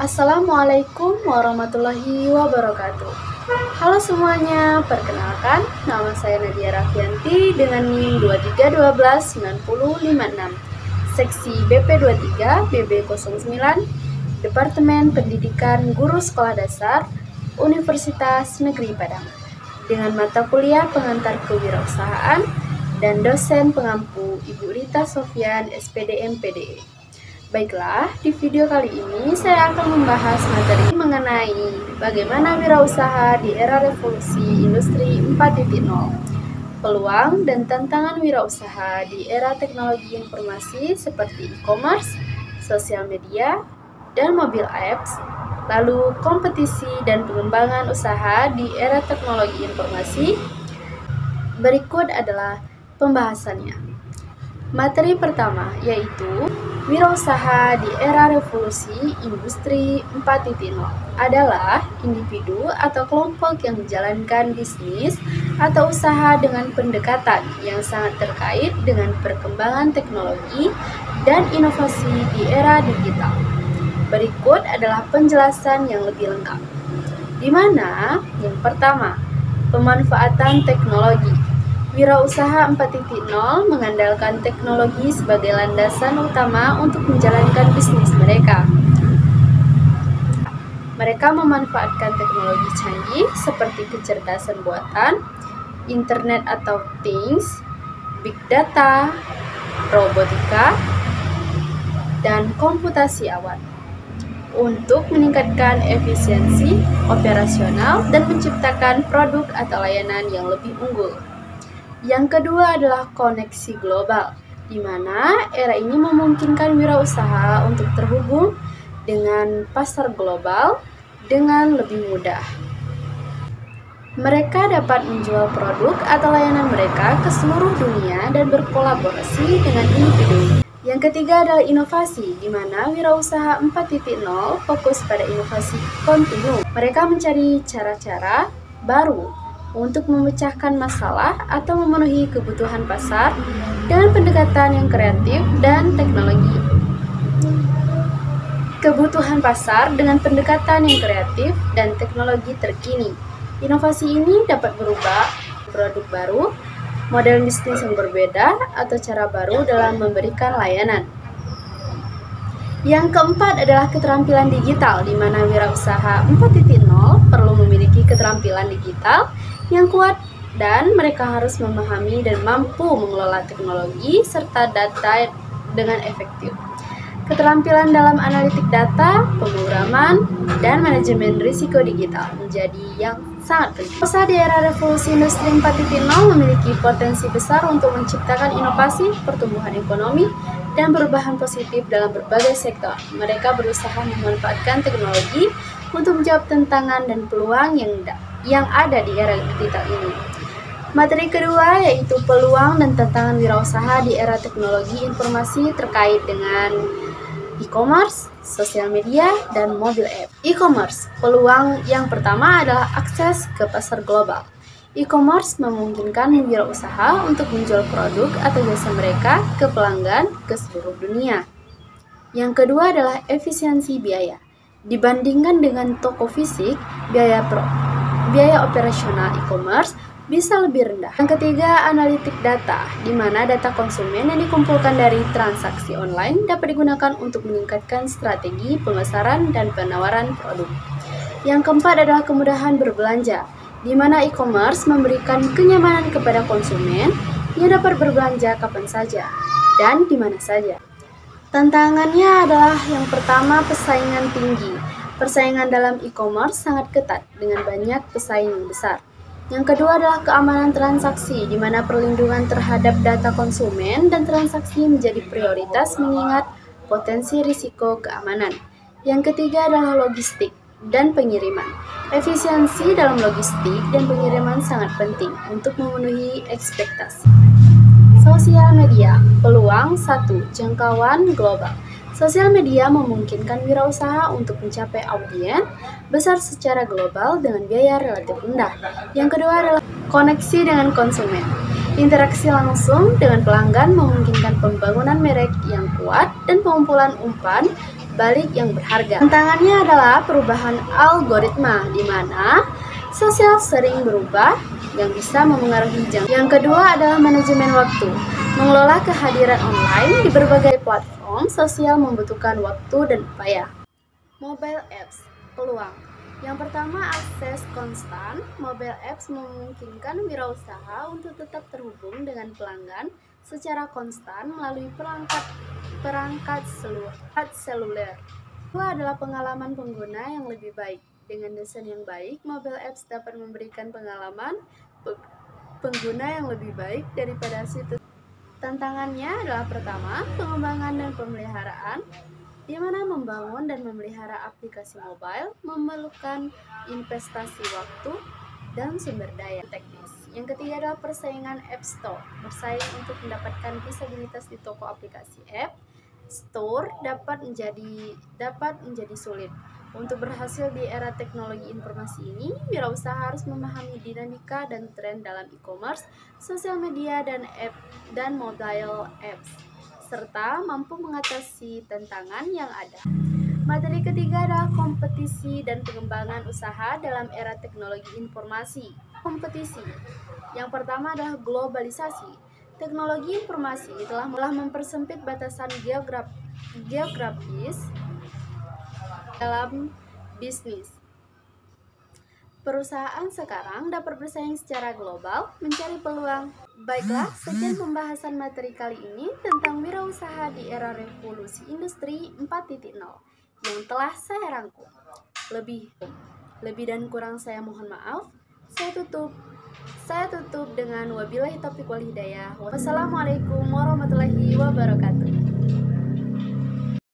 Assalamualaikum warahmatullahi wabarakatuh. Halo semuanya, perkenalkan nama saya Nadia Rafianti dengan NIM 23129056, Seksi BP23 BB09, Departemen Pendidikan Guru Sekolah Dasar, Universitas Negeri Padang, dengan mata kuliah pengantar kewirausahaan dan dosen pengampu Ibu Rita Sofyan SPDM PDE. Baiklah, di video kali ini saya akan membahas materi mengenai bagaimana wirausaha di era revolusi industri 4.0, peluang dan tantangan wirausaha di era teknologi informasi seperti e-commerce, sosial media, dan mobile apps, lalu kompetisi dan pengembangan usaha di era teknologi informasi. Berikut adalah pembahasannya. Materi pertama yaitu wirausaha di era revolusi industri 4.0 adalah individu atau kelompok yang menjalankan bisnis atau usaha dengan pendekatan yang sangat terkait dengan perkembangan teknologi dan inovasi di era digital. Berikut adalah penjelasan yang lebih lengkap. Di mana yang pertama, pemanfaatan teknologi. Wirausaha 4.0 mengandalkan teknologi sebagai landasan utama untuk menjalankan bisnis mereka. Mereka memanfaatkan teknologi canggih seperti kecerdasan buatan, Internet atau Things, Big Data, robotika, dan komputasi awan untuk meningkatkan efisiensi operasional dan menciptakan produk atau layanan yang lebih unggul. Yang kedua adalah koneksi global, di mana era ini memungkinkan wirausaha untuk terhubung dengan pasar global dengan lebih mudah. Mereka dapat menjual produk atau layanan mereka ke seluruh dunia dan berkolaborasi dengan individu. Yang ketiga adalah inovasi, di mana wirausaha 4.0 fokus pada inovasi kontinu. Mereka mencari cara-cara baru untuk memecahkan masalah atau memenuhi kebutuhan pasar dengan pendekatan yang kreatif dan teknologi. Kebutuhan pasar dengan pendekatan yang kreatif dan teknologi terkini. Inovasi ini dapat berubah produk baru, model bisnis yang berbeda, atau cara baru dalam memberikan layanan. Yang keempat adalah keterampilan digital, di mana wirausaha 4.0 perlu memiliki keterampilan digital yang kuat dan mereka harus memahami dan mampu mengelola teknologi serta data dengan efektif. Keterampilan dalam analitik data, pemrograman, dan manajemen risiko digital menjadi yang sangat penting. Usaha di era revolusi industri 4.0 memiliki potensi besar untuk menciptakan inovasi, pertumbuhan ekonomi, dan perubahan positif dalam berbagai sektor. Mereka berusaha memanfaatkan teknologi untuk menjawab tantangan dan peluang yang ada di era digital ini. Materi kedua yaitu peluang dan tantangan wirausaha di era teknologi informasi terkait dengan e-commerce, sosial media, dan mobile app. E-commerce, peluang yang pertama adalah akses ke pasar global. E-commerce memungkinkan wirausaha untuk menjual produk atau jasa mereka ke pelanggan ke seluruh dunia. Yang kedua adalah efisiensi biaya. Dibandingkan dengan toko fisik, biaya operasional e-commerce bisa lebih rendah. Yang ketiga, analitik data, di mana data konsumen yang dikumpulkan dari transaksi online dapat digunakan untuk meningkatkan strategi pemasaran dan penawaran produk. Yang keempat adalah kemudahan berbelanja, di mana e-commerce memberikan kenyamanan kepada konsumen yang dapat berbelanja kapan saja dan di mana saja. Tantangannya adalah yang pertama, persaingan tinggi. Persaingan dalam e-commerce sangat ketat dengan banyak pesaing yang besar. Yang kedua adalah keamanan transaksi, di mana perlindungan terhadap data konsumen dan transaksi menjadi prioritas mengingat potensi risiko keamanan. Yang ketiga adalah logistik dan pengiriman. Efisiensi dalam logistik dan pengiriman sangat penting untuk memenuhi ekspektasi. Sosial media, peluang 1. Jangkauan global. Sosial media memungkinkan wirausaha untuk mencapai audiens besar secara global dengan biaya relatif rendah. Yang kedua adalah koneksi dengan konsumen. Interaksi langsung dengan pelanggan memungkinkan pembangunan merek yang kuat dan pengumpulan umpan balik yang berharga. Tantangannya adalah perubahan algoritma, di mana sosial sering berubah yang bisa memengaruhi jam. Yang kedua adalah manajemen waktu. Mengelola kehadiran online di berbagai platform sosial membutuhkan waktu dan upaya. Mobile apps, peluang. Yang pertama, akses konstan. Mobile apps memungkinkan wirausaha untuk tetap terhubung dengan pelanggan secara konstan melalui perangkat seluler. Kedua adalah pengalaman pengguna yang lebih baik. Dengan desain yang baik, mobile apps dapat memberikan pengalaman pengguna yang lebih baik daripada situs. Tantangannya adalah pertama, pengembangan dan pemeliharaan, di mana membangun dan memelihara aplikasi mobile memerlukan investasi waktu dan sumber daya teknis. Yang ketiga adalah persaingan App Store. Bersaing untuk mendapatkan visibilitas di toko aplikasi App Store dapat menjadi sulit. Untuk berhasil di era teknologi informasi ini, wirausaha harus memahami dinamika dan tren dalam e-commerce, sosial media, dan mobile apps, serta mampu mengatasi tantangan yang ada. Materi ketiga adalah kompetisi dan pengembangan usaha dalam era teknologi informasi. Kompetisi. Yang pertama adalah globalisasi. Teknologi informasi telah mempersempit batasan geografis dalam bisnis. Perusahaan sekarang dapat bersaing secara global, mencari peluang. Baiklah, sekian pembahasan materi kali ini tentang wirausaha di era revolusi industri 4.0 yang telah saya rangkum. Lebih dan kurang saya mohon maaf. Saya tutup dengan wabillahi taufiq wal hidayah. Wassalamualaikum warahmatullahi wabarakatuh.